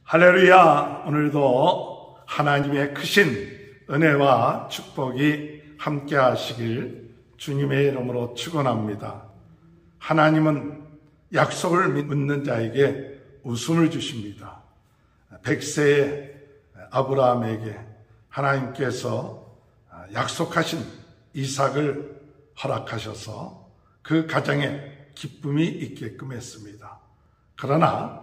할렐루야! 오늘도 하나님의 크신 은혜와 축복이 함께 하시길 주님의 이름으로 축원합니다. 하나님은 약속을 믿는 자에게 웃음을 주십니다. 100세의 아브라함에게 하나님께서 약속하신 이삭을 허락하셔서 그 가정에 기쁨이 있게끔 했습니다. 그러나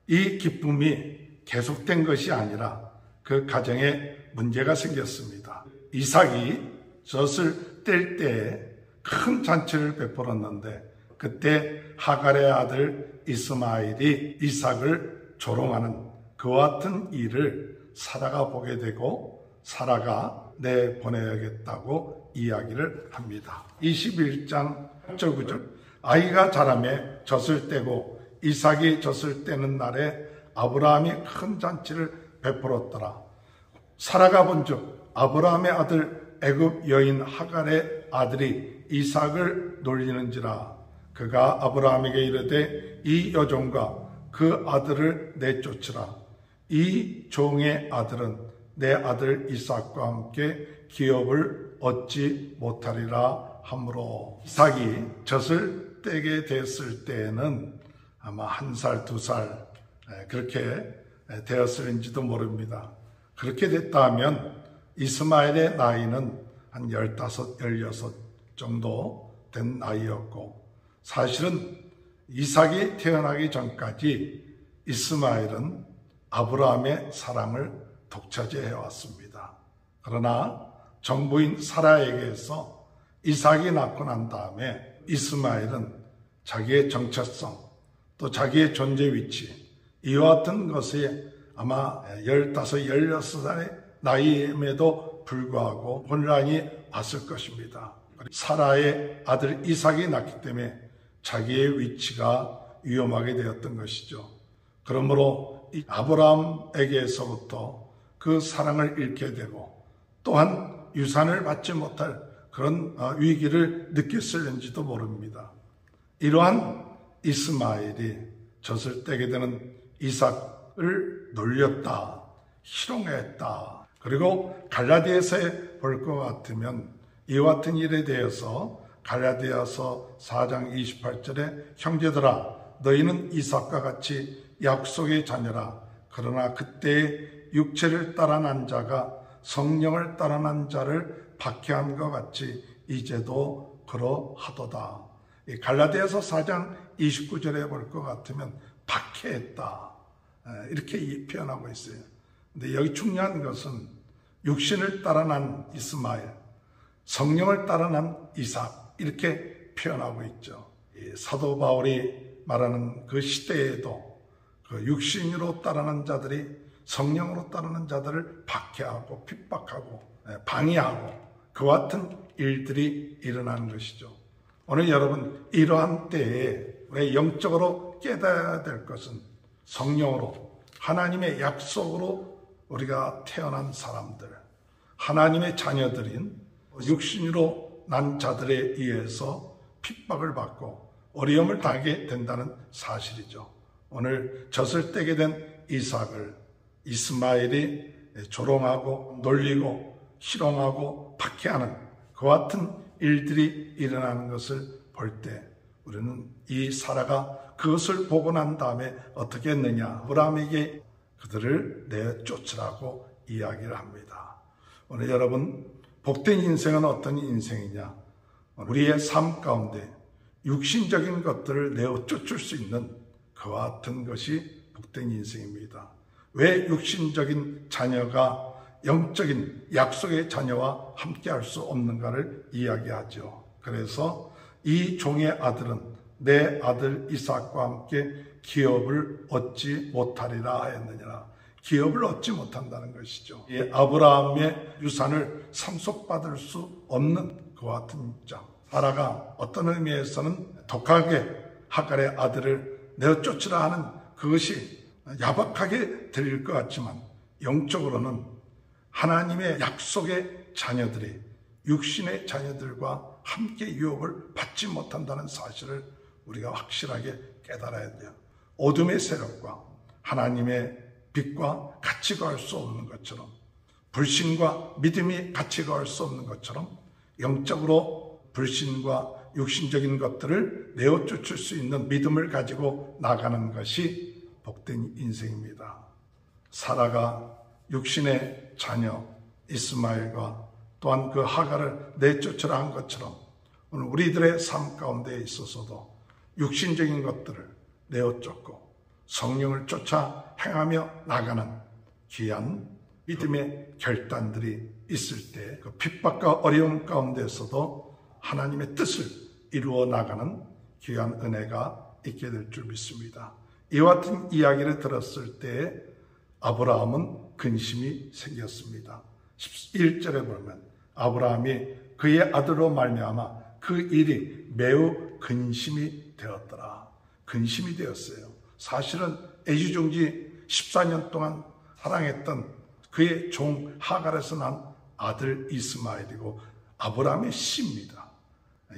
이 기쁨이 계속된 것이 아니라 그 가정에 문제가 생겼습니다. 이삭이 젖을 뗄 때에 큰 잔치를 베풀었는데 그때 하갈의 아들 이스마엘이 이삭을 조롱하는 그와 같은 일을 사라가 보게 되고 사라가 내보내야겠다고 이야기를 합니다. 21장 8절 9절 아이가 자라매 젖을 떼고 이삭이 젖을 떼는 날에 아브라함이 큰 잔치를 베풀었더라. 사라가 본즉 아브라함의 아들 애굽 여인 하갈의 아들이 이삭을 놀리는지라. 그가 아브라함에게 이르되 이 여종과 그 아들을 내쫓으라. 이 종의 아들은 내 아들 이삭과 함께 기업을 얻지 못하리라 하므로. 이삭이 젖을 떼게 됐을 때에는 아마 1살, 2살 그렇게 되었을지도 모릅니다. 그렇게 됐다 하면 이스마엘의 나이는 한 15, 16 정도 된 나이였고, 사실은 이삭이 태어나기 전까지 이스마엘은 아브라함의 사랑을 독차지해 왔습니다. 그러나 정부인 사라에게서 이삭이 낳고 난 다음에 이스마엘은 자기의 정체성 또 자기의 존재 위치 이와 같은 것에 아마 15, 16살의 나이임에도 불구하고 혼란이 왔을 것입니다. 사라의 아들 이삭이 낳기 때문에 자기의 위치가 위험하게 되었던 것이죠. 그러므로 아브라함에게서부터 그 사랑을 잃게 되고 또한 유산을 받지 못할 그런 위기를 느꼈을는지도 모릅니다. 이러한 이스마엘이 젖을 떼게 되는 이삭을 놀렸다, 희롱했다. 그리고 갈라디아서에 볼 것 같으면 이와 같은 일에 대해서 갈라디아서 4장 28절에 형제들아 너희는 이삭과 같이 약속의 자녀라. 그러나 그때의 육체를 따라 난 자가 성령을 따라 난 자를 박해한 것 같이 이제도 그러하도다. 이 갈라디아서 4장 29절에 볼 것 같으면 박해했다 이렇게 표현하고 있어요. 근데 여기 중요한 것은 육신을 따라 난 이스마엘, 성령을 따라 난 이삭 이렇게 표현하고 있죠. 사도 바울이 말하는 그 시대에도 그 육신으로 따르는 자들이 성령으로 따르는 자들을 박해하고 핍박하고 방해하고 그와 같은 일들이 일어나는 것이죠. 오늘 여러분 이러한 때에 우리 영적으로 깨달아야 될 것은 성령으로 하나님의 약속으로 우리가 태어난 사람들, 하나님의 자녀들인 육신으로 난 자들에 의해서 핍박을 받고 어려움을 당하게 된다는 사실이죠. 오늘 젖을 떼게 된 이삭을 이스마엘이 조롱하고 놀리고 희롱하고 박해하는 그와 같은 일들이 일어나는 것을 볼 때 우리는 이 사라가 그것을 보고 난 다음에 어떻게 했느냐, 아브라함에게 그들을 내쫓으라고 이야기를 합니다. 오늘 여러분 복된 인생은 어떤 인생이냐, 우리의 삶 가운데 육신적인 것들을 내쫓을 수 있는 그와 같은 것이 복된 인생입니다. 왜 육신적인 자녀가 영적인 약속의 자녀와 함께할 수 없는가를 이야기하죠. 그래서 이 종의 아들은 내 아들 이삭과 함께 기업을 얻지 못하리라 하였느니라. 기업을 얻지 못한다는 것이죠. 이 아브라함의 유산을 상속받을 수 없는 그와 같은 입장. 사라가 어떤 의미에서는 독하게 하갈의 아들을 내쫓으라 하는 그것이 야박하게 들릴 것 같지만 영적으로는 하나님의 약속의 자녀들이 육신의 자녀들과 함께 유업을 받지 못한다는 사실을 우리가 확실하게 깨달아야 돼요. 어둠의 세력과 하나님의 빛과 같이 갈 수 없는 것처럼, 불신과 믿음이 같이 갈 수 없는 것처럼 영적으로 불신과 육신적인 것들을 내어쫓을 수 있는 믿음을 가지고 나가는 것이 복된 인생입니다. 사라가 육신의 자녀 이스마엘과 또한 그 하갈을 내쫓으라 한 것처럼 오늘 우리들의 삶 가운데 있어서도 육신적인 것들을 내어쫓고 성령을 쫓아 행하며 나가는 귀한 믿음의 결단들이 있을 때 그 핍박과 어려움 가운데서도 하나님의 뜻을 이루어 나가는 귀한 은혜가 있게 될 줄 믿습니다. 이와 같은 이야기를 들었을 때 아브라함은 근심이 생겼습니다. 11절에 보면 아브라함이 그의 아들로 말미암아 그 일이 매우 근심이 되었더라. 근심이 되었어요. 사실은 애지중지 14년 동안 사랑했던 그의 종 하갈에서 난 아들 이스마엘이고 아브라함의 씨입니다.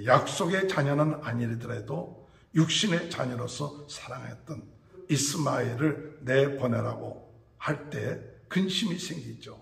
약속의 자녀는 아니더라도 육신의 자녀로서 사랑했던 이스마엘을 내보내라고 할 때 근심이 생기죠.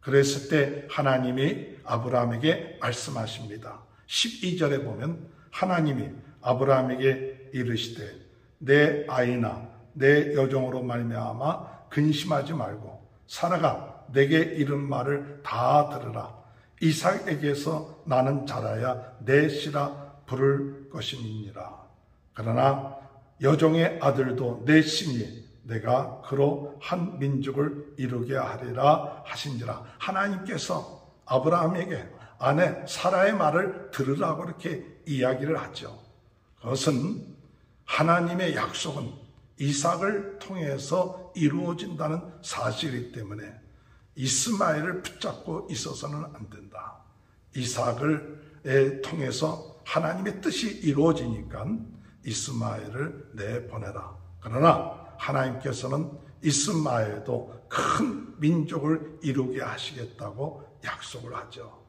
그랬을 때 하나님이 아브라함에게 말씀하십니다. 12절에 보면 하나님이 아브라함에게 이르시되 내 아이나 내 여종으로 말미암아 근심하지 말고 사라가 내게 이른 말을 다 들으라. 이삭에게서 나는 자라야 내 씨라 부를 것임이니라. 그러나 여종의 아들도 내 씨니 내가 그로 한 민족을 이루게 하리라 하신지라. 하나님께서 아브라함에게 아내 사라의 말을 들으라고 이렇게 이야기를 하죠. 그것은 하나님의 약속은 이삭을 통해서 이루어진다는 사실이기 때문에 이스마엘을 붙잡고 있어서는 안 된다. 이삭을 통해서 하나님의 뜻이 이루어지니까 이스마엘을 내보내라. 그러나 하나님께서는 이스마엘도 큰 민족을 이루게 하시겠다고 약속을 하죠.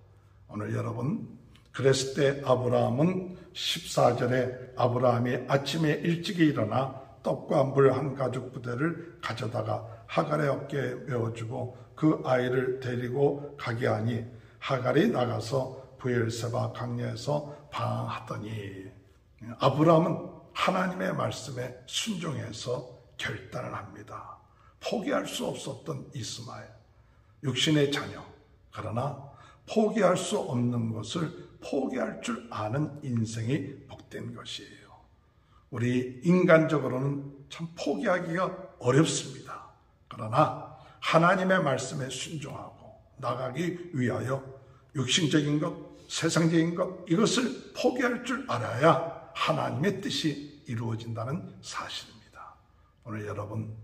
오늘 여러분, 그랬을 때 아브라함은 14절에 아브라함이 아침에 일찍 일어나 떡과 물 한 가죽 부대를 가져다가 하갈의 어깨에 메어주고 그 아이를 데리고 가게 하니 하갈이 나가서 브엘세바 강야에서 방황하더니 아브라함은 하나님의 말씀에 순종해서 결단을 합니다. 포기할 수 없었던 이스마엘, 육신의 자녀. 그러나 포기할 수 없는 것을 포기할 줄 아는 인생이 복된 것이에요. 우리 인간적으로는 참 포기하기가 어렵습니다. 그러나 하나님의 말씀에 순종하고 나가기 위하여 육신적인 것, 세상적인 것 이것을 포기할 줄 알아야 하나님의 뜻이 이루어진다는 사실입니다. 오늘 여러분,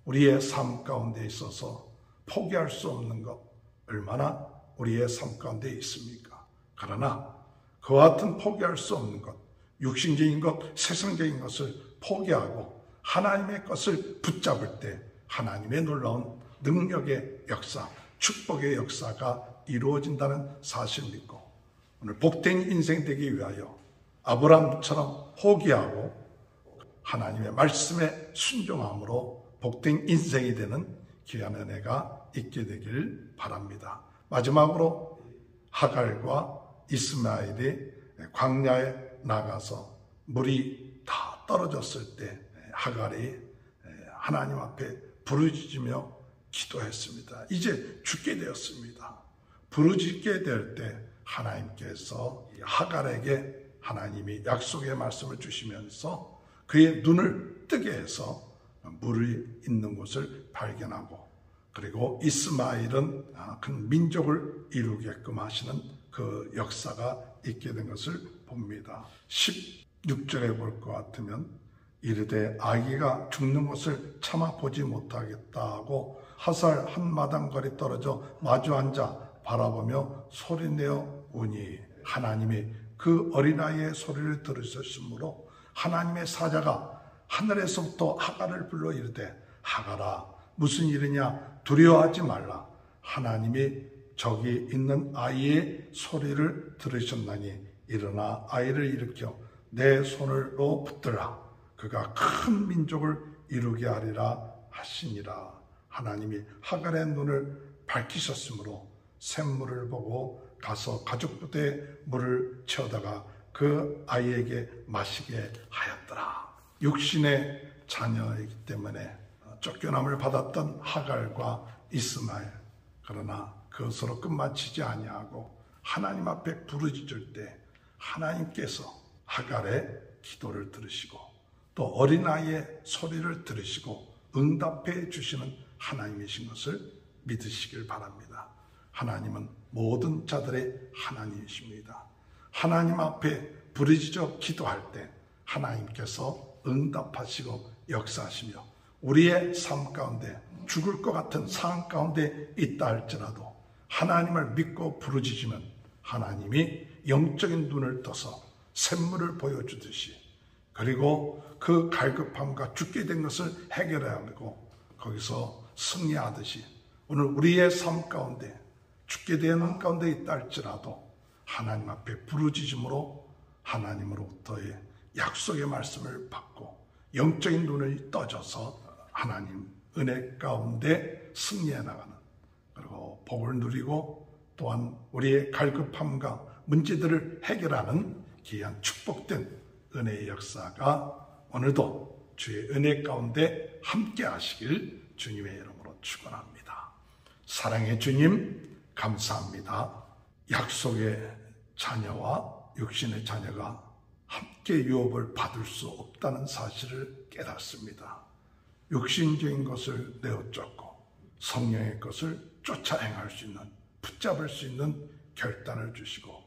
우리의 삶 가운데 있어서 포기할 수 없는 것 얼마나 우리의 삶 가운데 있습니까? 그러나 그와 같은 포기할 수 없는 것, 육신적인 것, 세상적인 것을 포기하고 하나님의 것을 붙잡을 때 하나님의 놀라운 능력의 역사, 축복의 역사가 이루어진다는 사실을 믿고 오늘 복된 인생 되기 위하여 아브라함처럼 포기하고 하나님의 말씀에 순종함으로 복된 인생이 되는 귀한 은혜가 있게 되길 바랍니다. 마지막으로 하갈과 이스마엘이 광야에 나가서 물이 다 떨어졌을 때 하갈이 하나님 앞에 부르짖으며 기도했습니다. 이제 죽게 되었습니다. 부르짖게 될 때 하나님께서 하갈에게 하나님이 약속의 말씀을 주시면서 그의 눈을 뜨게 해서 물이 있는 곳을 발견하고 그리고 이스마엘은 큰 민족을 이루게끔 하시는 그 역사가 있게 된 것을 봅니다. 16절에 볼 것 같으면 이르되 아기가 죽는 것을 참아 보지 못하겠다 하고 화살 한 마당 거리 떨어져 마주 앉아 바라보며 소리내어 우니 하나님이 그 어린아이의 소리를 들으셨으므로 하나님의 사자가 하늘에서부터 하갈을 불러 이르되 하갈아 무슨 일이냐 두려워하지 말라. 하나님이 저기 있는 아이의 소리를 들으셨나니 일어나 아이를 일으켜 내 손으로 붙들라. 그가 큰 민족을 이루게 하리라 하시니라. 하나님이 하갈의 눈을 밝히셨으므로 샘물을 보고 가서 가죽 부대에 물을 채우다가 그 아이에게 마시게 하였더라. 육신의 자녀이기 때문에 쫓겨남을 받았던 하갈과 이스마엘, 그러나 그것으로 끝마치지 아니하고 하나님 앞에 부르짖을 때 하나님께서 하갈의 기도를 들으시고 또 어린아이의 소리를 들으시고 응답해 주시는 하나님이신 것을 믿으시길 바랍니다. 하나님은 모든 자들의 하나님이십니다. 하나님 앞에 부르짖어 기도할 때 하나님께서 응답하시고 역사하시며 우리의 삶 가운데 죽을 것 같은 상황 가운데 있다 할지라도 하나님을 믿고 부르짖으면 하나님이 영적인 눈을 떠서 샘물을 보여주듯이 그리고 그 갈급함과 죽게 된 것을 해결하고 거기서 승리하듯이 오늘 우리의 삶 가운데 죽게 되는 가운데 있다 할지라도 하나님 앞에 부르짖음으로 하나님으로부터의 약속의 말씀을 받고 영적인 눈을 떠져서 하나님 은혜 가운데 승리해 나가는 그리고 복을 누리고 또한 우리의 갈급함과 문제들을 해결하는 귀한 축복된 은혜의 역사가 오늘도 주의 은혜 가운데 함께 하시길 주님의 이름으로 축원합니다. 사랑의 주님 감사합니다. 약속의 자녀와 육신의 자녀가 함께 유업을 받을 수 없다는 사실을 깨닫습니다. 육신적인 것을 내어쫓고 성령의 것을 쫓아 행할 수 있는, 붙잡을 수 있는 결단을 주시고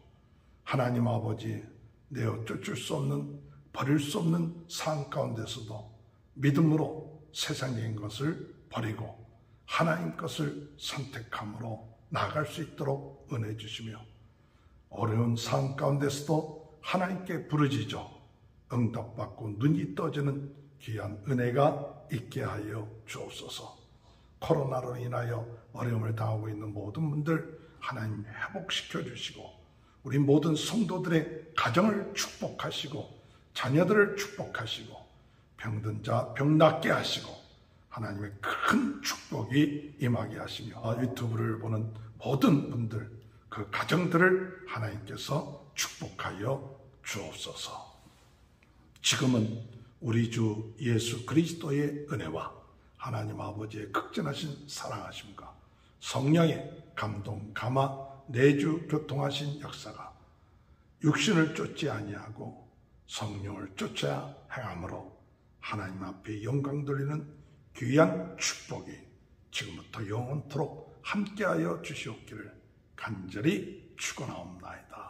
하나님 아버지 내어쫓을 수 없는, 버릴 수 없는 상황 가운데서도 믿음으로 세상적인 것을 버리고 하나님 것을 선택함으로 나아갈 수 있도록 은혜 주시며 어려운 상황 가운데서도 하나님께 부르짖어 응답받고 눈이 떠지는 귀한 은혜가 있게 하여 주옵소서. 코로나로 인하여 어려움을 당하고 있는 모든 분들 하나님 회복시켜 주시고 우리 모든 성도들의 가정을 축복하시고 자녀들을 축복하시고 병든 자 병 낫게 하시고 하나님의 큰 축복이 임하게 하시며 유튜브를 보는 모든 분들 그 가정들을 하나님께서 축복하여 주옵소서. 지금은 우리 주 예수 그리스도의 은혜와 하나님 아버지의 극진하신 사랑하심과 성령의 감동, 감화, 내주 교통하신 역사가 육신을 쫓지 아니하고 성령을 쫓아 행함으로 하나님 앞에 영광 돌리는 귀한 축복이 지금부터 영원토록 함께하여 주시옵기를 간절히 축원하옵나이다.